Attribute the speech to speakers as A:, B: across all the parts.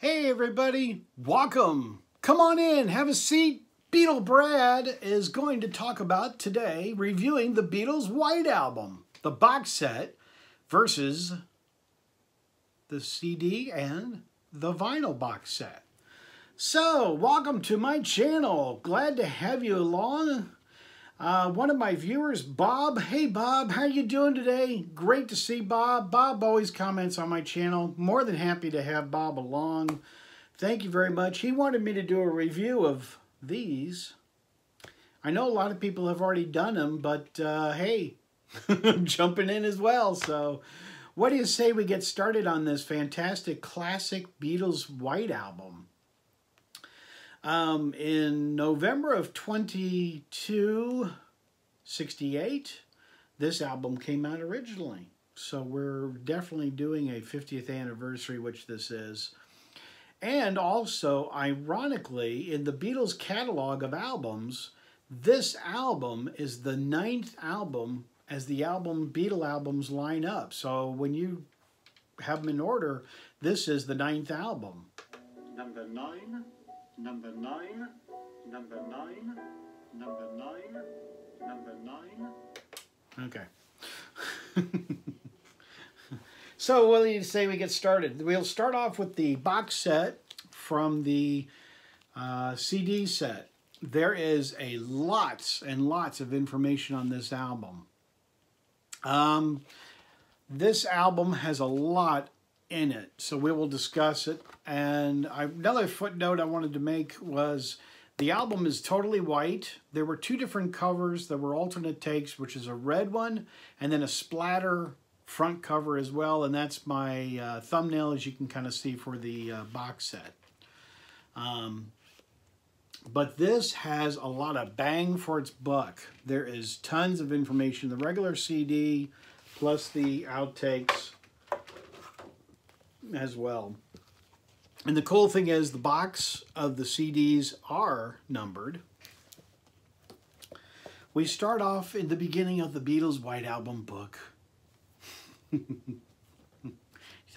A: Hey everybody, welcome. Come on in, have a seat. Beatle Brad is going to talk about today reviewing the Beatles White Album, the box set versus the CD and the vinyl box set. So, welcome to my channel. Glad to have you along. One of my viewers, Bob. Hey Bob, how you doing today? Great to see Bob. Bob always comments on my channel. More than happy to have Bob along. Thank you very much. He wanted me to do a review of these. I know a lot of people have already done them, but hey, I'm jumping in as well. So what do you say we get started on this fantastic classic Beatles White Album? In November of 1968, this album came out originally. So we're definitely doing a 50th anniversary, which this is. And also, ironically, in the Beatles catalog of albums, this album is the 9th album as the Beatle albums line up. So when you have them in order, this is the 9th album.
B: Number 9. Number 9, number 9, number 9, number 9.
A: Okay. So what do you say we get started? We'll start off with the box set from the CD set. There is a lots and lots of information on this album. This album has a lot in it, so we will discuss it. And another footnote I wanted to make was the album is totally white. There were two different covers. There were alternate takes, which is a red one and then a splatter front cover as well, and that's my thumbnail, as you can kind of see, for the box set. But this has a lot of bang for its buck. There is tons of information. The regular CD plus the outtakes as well. And the cool thing is the box of the CDs are numbered. We start off in the beginning of the Beatles White Album book. So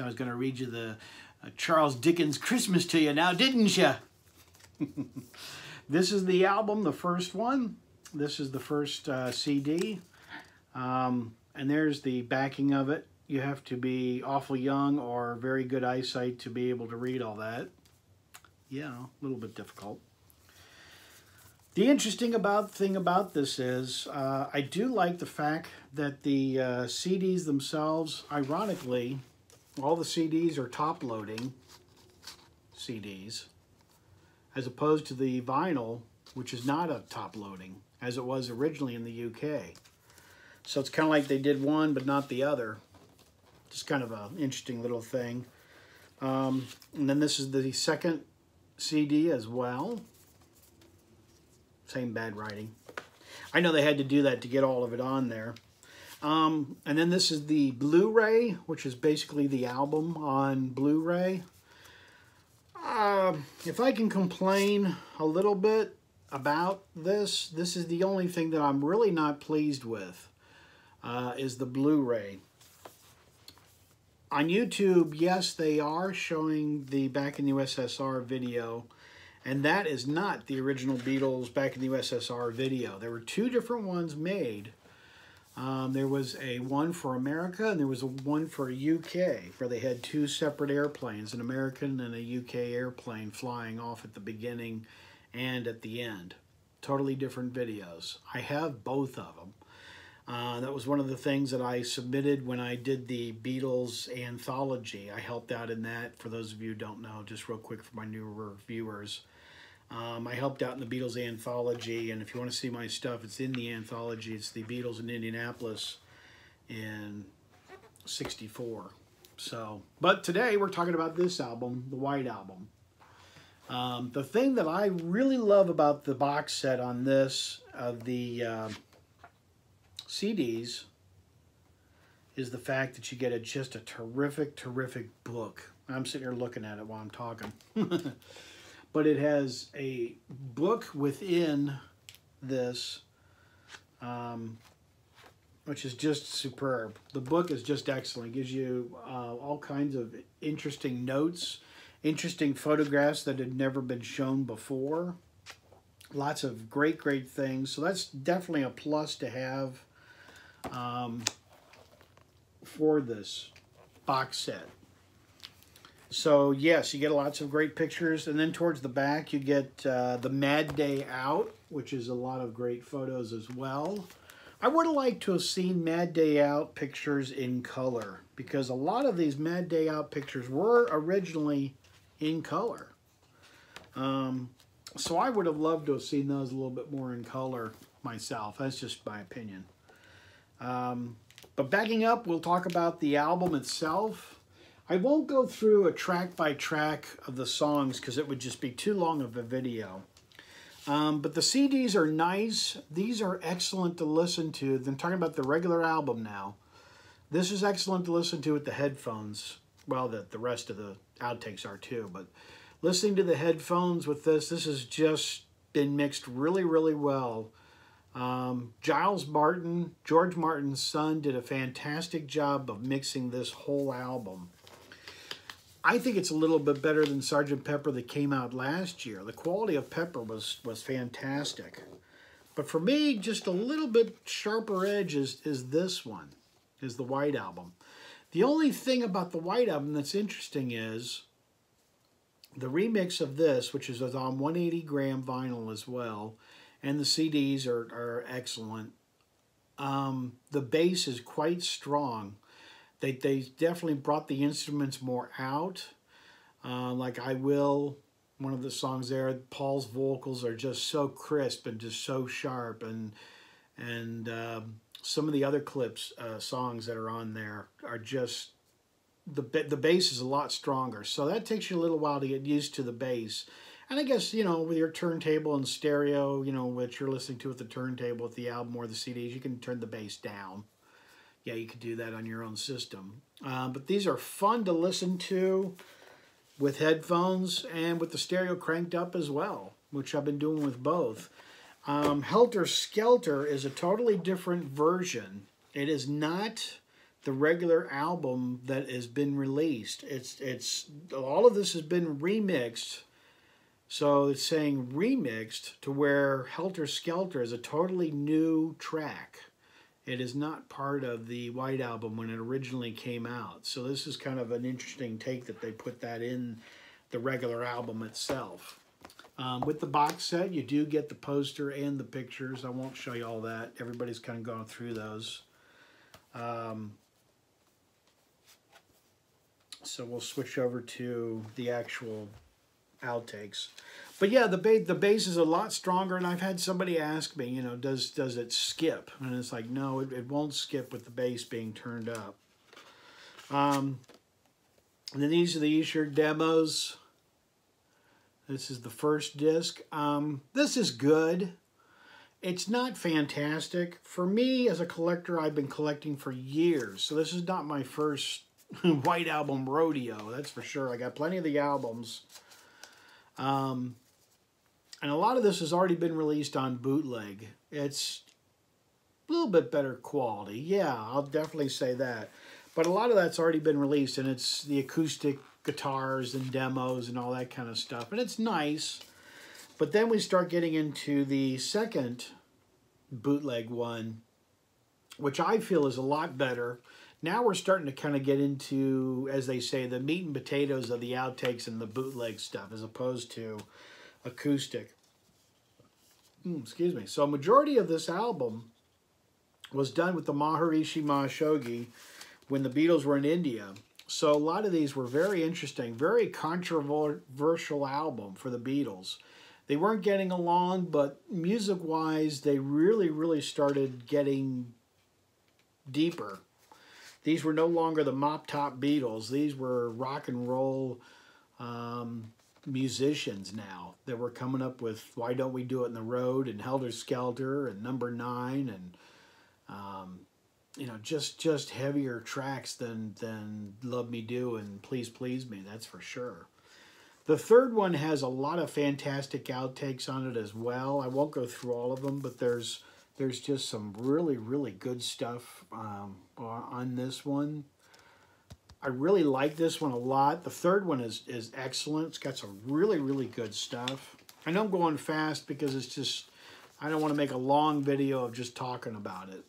A: I was going to read you the Charles Dickens Christmas to you now, didn't you? This is the album, the first one. This is the first CD. And there's the backing of it. You have to be awful young or very good eyesight to be able to read all that. Yeah, a little bit difficult. The interesting thing about this is I do like the fact that the CDs themselves, ironically, all the CDs are top-loading CDs, as opposed to the vinyl, which is not a top-loading, as it was originally in the UK. So it's kind of like they did one but not the other. Just kind of an interesting little thing. And then this is the second CD as well. Same bad writing. I know they had to do that to get all of it on there. And then this is the Blu-ray, which is basically the album on Blu-ray. If I can complain a little bit about this, this is the only thing that I'm really not pleased with, is the Blu-ray. On YouTube, yes, they are showing the Back in the USSR video, and that is not the original Beatles Back in the USSR video. There were two different ones made. There was a one for America, and there was a one for UK, where they had two separate airplanes, an American and a UK airplane flying off at the beginning and at the end. Totally different videos. I have both of them. That was one of the things that I submitted when I did the Beatles anthology. I helped out in that, for those of you who don't know, just real quick for my newer viewers. I helped out in the Beatles anthology, and if you want to see my stuff, it's in the anthology. It's the Beatles in Indianapolis in '64. So, but today we're talking about this album, the White Album. The thing that I really love about the box set on this, of the CDs, is the fact that you get just a terrific, terrific book. I'm sitting here looking at it while I'm talking. But it has a book within this, which is just superb. The book is just excellent. It gives you all kinds of interesting notes interesting photographs that had never been shown before. Lots of great things. So that's definitely a plus to have for this box set. So yes, you get lots of great pictures, and then towards the back you get the Mad Day Out, which is a lot of great photos as well. I would have liked to have seen Mad Day Out pictures in color, because a lot of these Mad Day Out pictures were originally in color. So I would have loved to have seen those a little bit more in color myself. That's just my opinion. But backing up, we'll talk about the album itself. I won't go through a track by track of the songs because it would just be too long of a video. But the CDs are nice. These are excellent to listen to. I'm talking about the regular album now. This is excellent to listen to with the headphones. Well, the rest of the outtakes are too. But listening to the headphones with this has just been mixed really well. Giles Martin, George Martin's son, did a fantastic job of mixing this whole album. I think it's a little bit better than Sgt. Pepper that came out last year. The quality of Pepper was fantastic. But for me, just a little bit sharper edge is this one, is the White Album. The only thing about the White Album that's interesting is the remix of this, which is on 180 gram vinyl as well, and the CDs are excellent. The bass is quite strong. They definitely brought the instruments more out. Like I Will, one of the songs there, Paul's vocals are just so crisp and just so sharp. And some of the other songs that are on there are just, the bass is a lot stronger. So that takes you a little while to get used to the bass. And I guess, you know, with your turntable and stereo, you know, what you're listening to with the turntable, with the album or the CDs, you can turn the bass down. Yeah, you could do that on your own system. But these are fun to listen to with headphones and with the stereo cranked up as well, which I've been doing with both. Helter Skelter is a totally different version. It is not the regular album that has been released. It's all of this has been remixed. So it's saying remixed to where Helter Skelter is a totally new track. It is not part of the White Album when it originally came out. So this is kind of an interesting take that they put that in the regular album itself. With the box set, you do get the poster and the pictures. I won't show you all that. Everybody's kind of gone through those. So we'll switch over to the actual outtakes. But yeah, the bass is a lot stronger, and I've had somebody ask me, you know, does it skip? And it's like, no, it won't skip with the bass being turned up. And then these are the Esher demos. This is the first disc. This is good. It's not fantastic. For me, as a collector, I've been collecting for years, so this is not my first White Album rodeo, that's for sure. I got plenty of the albums. And a lot of this has already been released on bootleg. It's a little bit better quality. Yeah, I'll definitely say that. But a lot of that's already been released, and it's the acoustic guitars and demos and all that kind of stuff. And it's nice. But then we start getting into the second bootleg one, which I feel is a lot better. Now we're starting to kind of get into, as they say, the meat and potatoes of the outtakes and the bootleg stuff, as opposed to acoustic. Excuse me. So a majority of this album was done with the Maharishi Mahashogi when the Beatles were in India. So a lot of these were very interesting, very controversial album for the Beatles. They weren't getting along, but music-wise, they really started getting deeper. These were no longer the mop-top Beatles. These were rock and roll musicians now that were coming up with Why Don't We Do It in the Road and Helter Skelter and Number 9 and you know, just heavier tracks than Love Me Do and Please Please Me, that's for sure. The third one has a lot of fantastic outtakes on it as well. I won't go through all of them, but there's just some really good stuff on this one. I really like this one a lot. The third one is excellent. It's got some really, really good stuff. I know I'm going fast because it's just, I don't want to make a long video of just talking about it.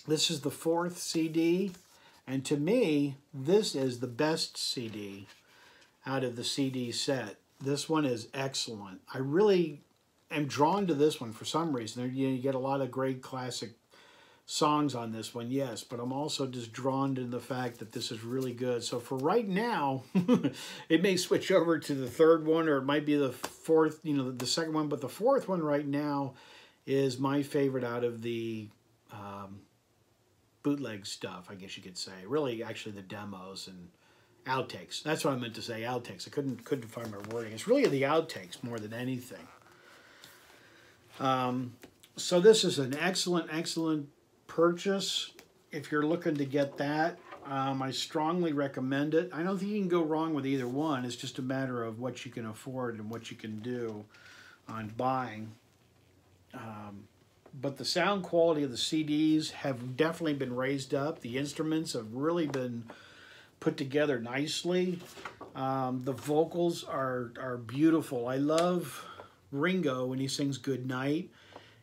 A: This is the 4th CD, and to me, this is the best CD out of the CD set. This one is excellent. I really am drawn to this one for some reason. You get a lot of great classic songs on this one, yes, but I'm also just drawn to the fact that this is really good. So for right now, it may switch over to the third one, or it might be the fourth, you know, the second one, but the fourth one right now is my favorite out of the bootleg stuff, I guess you could say. Really, actually, the demos and outtakes. That's what I meant to say, outtakes. I couldn't find my wording. It's really the outtakes more than anything. So this is an excellent, excellent purchase. If you're looking to get that, I strongly recommend it. I don't think you can go wrong with either one. It's just a matter of what you can afford and what you can do on buying. But the sound quality of the CDs have definitely been raised up. The instruments have really been put together nicely. The vocals are beautiful. I love Ringo when he sings Good Night,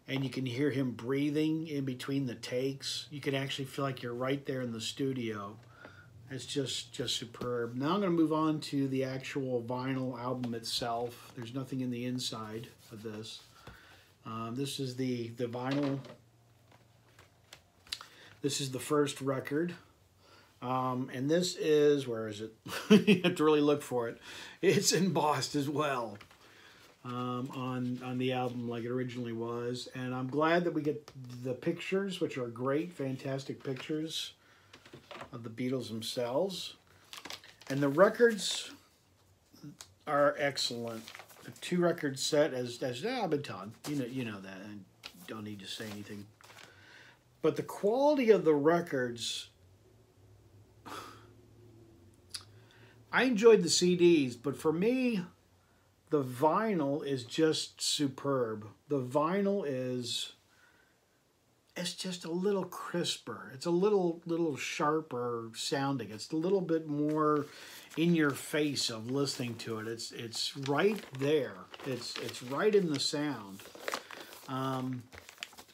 A: and you can hear him breathing in between the takes. You can actually feel like you're right there in the studio. It's just superb. Now I'm going to move on to the actual vinyl album itself. There's nothing in the inside of this. This is the vinyl. This is the first record. And this is, where is it? You have to really look for it. It's embossed as well. On the album like it originally was, and I'm glad that we get the pictures, which are great, fantastic pictures of the Beatles themselves, and the records are excellent. A 2-record set, as I've been telling you know that, and don't need to say anything. But the quality of the records, I enjoyed the CDs, but for me, the vinyl is just superb. The vinyl it's just a little crisper. It's a little sharper sounding. It's a little bit more in your face of listening to it. It's right there. It's right in the sound. And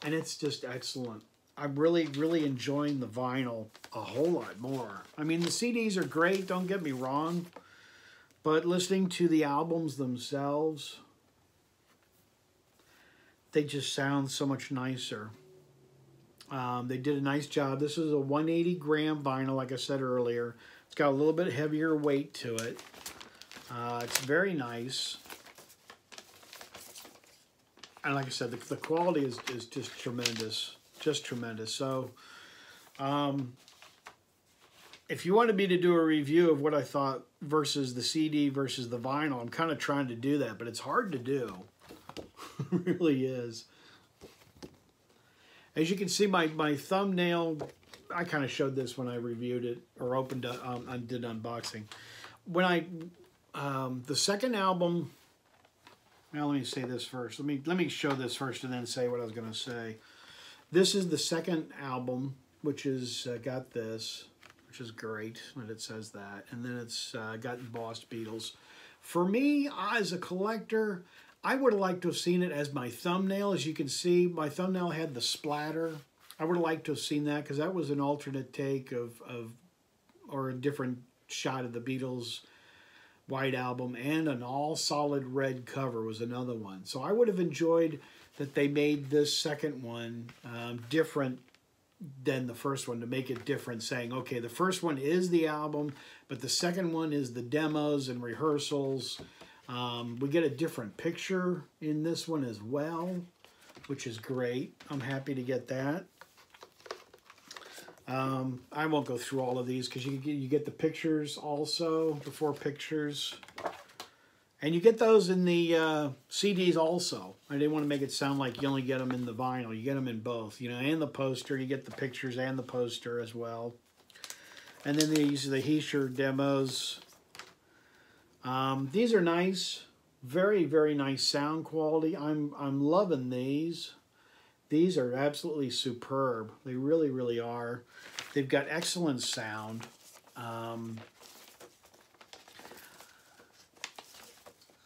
A: it's just excellent. I'm really enjoying the vinyl a whole lot more. I mean, the CDs are great, don't get me wrong. But listening to the albums themselves, they just sound so much nicer. They did a nice job. This is a 180-gram vinyl, like I said earlier. It's got a little bit heavier weight to it. It's very nice. And like I said, the quality is just tremendous. Just tremendous. So, if you wanted me to do a review of what I thought versus the CD versus the vinyl, I'm kind of trying to do that, but it's hard to do. It really is. As you can see, my thumbnail, I kind of showed this when I reviewed it or opened up, I did unboxing. When the second album, now let me say this first. Let me show this first and then say what I was going to say. This is the second album, which is got this, which is great that it says that. And then it's got embossed Beatles. For me, as a collector, I would have liked to have seen it as my thumbnail. As you can see, my thumbnail had the splatter. I would have liked to have seen that because that was an alternate take or a different shot of the Beatles White Album, and an all solid red cover was another one. So I would have enjoyed that they made this second one different than the first one, to make it different, saying, okay, the first one is the album, but the second one is the demos and rehearsals. We get a different picture in this one as well, which is great. I'm happy to get that. I won't go through all of these because you get the pictures also, the 4 pictures. And you get those in the CDs also. I didn't want to make it sound like you only get them in the vinyl. You get them in both, you know, and the poster. You get the pictures and the poster as well. And then these are the Heischer demos. These are nice. Very, very nice sound quality. I'm loving these. These are absolutely superb. They really, really are. They've got excellent sound.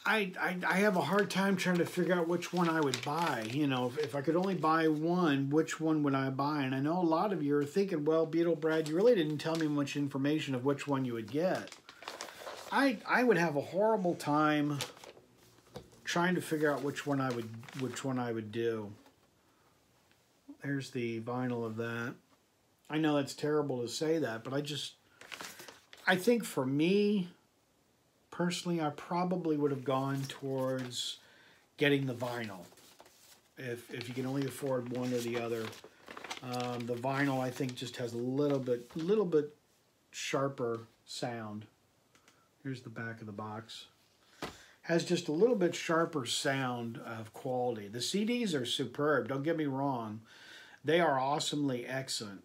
A: I have a hard time trying to figure out which one I would buy. You know, if I could only buy one, which one would I buy? And I know a lot of you are thinking, well, Beetle Brad, you really didn't tell me much information of which one you would get. I would have a horrible time trying to figure out which one I would do. There's the vinyl of that. I know it's terrible to say that, but I think for me, personally, I probably would have gone towards getting the vinyl. If you can only afford one or the other. The vinyl, I think, just has a little bit sharper sound. Here's the back of the box. Has just a little bit sharper sound of quality. The CDs are superb, don't get me wrong. They are awesomely excellent.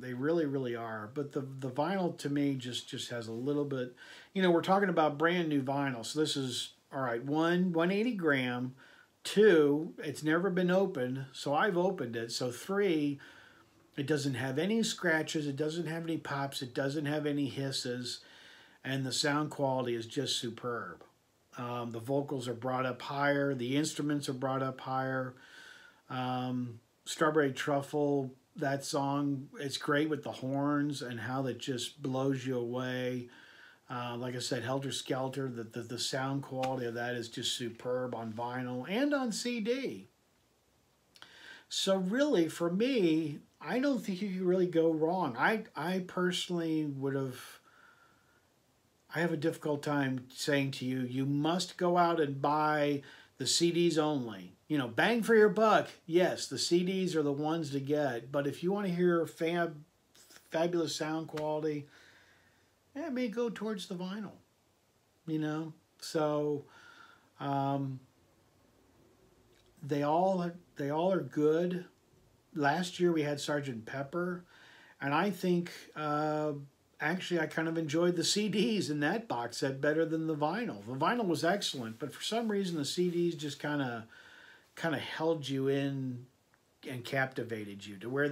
A: They really, really are. But the vinyl, to me, just has a little bit... You know, we're talking about brand new vinyl. So this is, all right, 180 gram. 2, it's never been opened, so I've opened it. So 3, it doesn't have any scratches. It doesn't have any pops. It doesn't have any hisses. And the sound quality is just superb. The vocals are brought up higher. The instruments are brought up higher. Strawberry Truffle, that song, it's great with the horns and how that just blows you away. Like I said, Helter Skelter, the sound quality of that is just superb on vinyl and on CD. So really, for me, I don't think you can really go wrong. I personally would have... I have a difficult time saying to you, you must go out and buy the CDs only. You know, bang for your buck. Yes, the CDs are the ones to get. But if you want to hear fabulous sound quality, yeah, it may go towards the vinyl. You know, so they all are good. Last year we had Sgt. Pepper, and I think actually I kind of enjoyed the CDs in that box set better than the vinyl. The vinyl was excellent, but for some reason the CDs just kind of held you in and captivated you, to where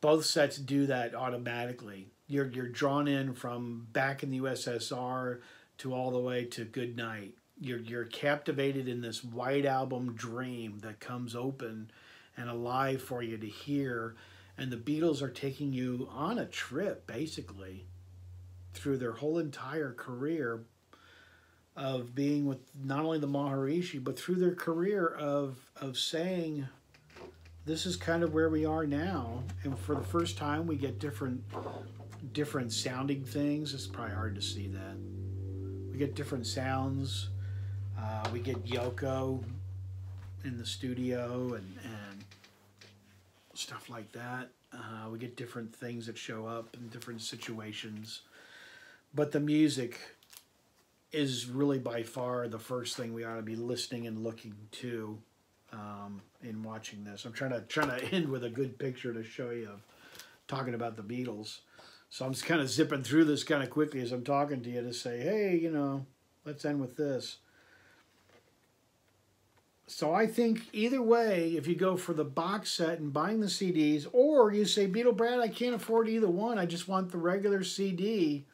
A: both sets do that automatically. You're drawn in from Back in the USSR to all the way to Good Night. You're captivated in this White Album dream that comes open and alive for you to hear. And the Beatles are taking you on a trip, basically, through their whole entire career of being with not only the Maharishi, but through their career of saying, this is kind of where we are now. And for the first time, we get different sounding things. It's probably hard to see that. We get different sounds. We get Yoko in the studio and stuff like that. We get different things that show up in different situations. But the music is really by far the first thing we ought to be listening and looking to in watching this. I'm trying to end with a good picture to show you of talking about the Beatles. So I'm just kind of zipping through this kind of quickly as I'm talking to you to say, hey, you know, let's end with this. So I think either way, if you go for the box set and buying the CDs, or you say, Beetle Brad, I can't afford either one, I just want the regular CD,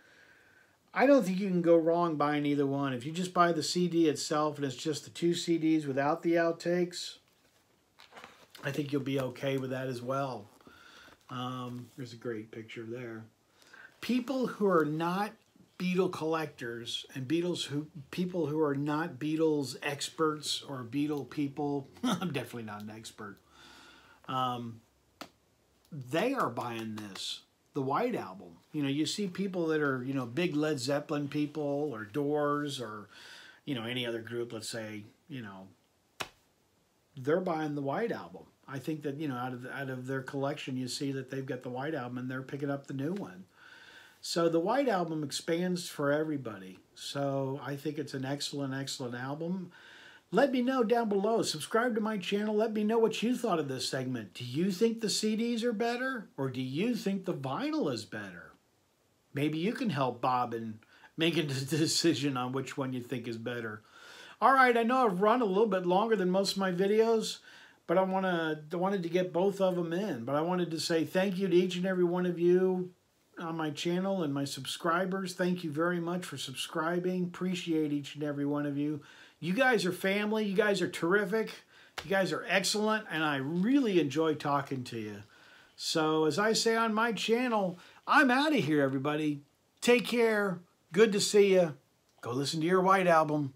A: I don't think you can go wrong buying either one. If you just buy the CD itself and it's just the 2 CDs without the outtakes, I think you'll be okay with that as well. There's a great picture there. People who are not Beatle collectors and people who are not Beatles experts or Beatle people, I'm definitely not an expert, they are buying this, the White Album. You know, you see people that are, you know, big Led Zeppelin people or Doors or, you know, any other group, let's say, you know, they're buying the White Album. I think that, you know, out of their collection, you see that they've got the White Album and they're picking up the new one. So the White Album expands for everybody. So I think it's an excellent, excellent album. Let me know down below. Subscribe to my channel. Let me know what you thought of this segment. Do you think the CDs are better? Or do you think the vinyl is better? Maybe you can help Bob in making a decision on which one you think is better. All right, I know I've run a little bit longer than most of my videos, but I wanted to get both of them in. But I wanted to say thank you to each and every one of you. on my channel and my subscribers. Thank you very much for subscribing. Appreciate each and every one of you. You guys are family. You guys are terrific. You guys are excellent, and I really enjoy talking to you. So as I say on my channel, I'm out of here, everybody. Take care. Good to see you. Go listen to your White album.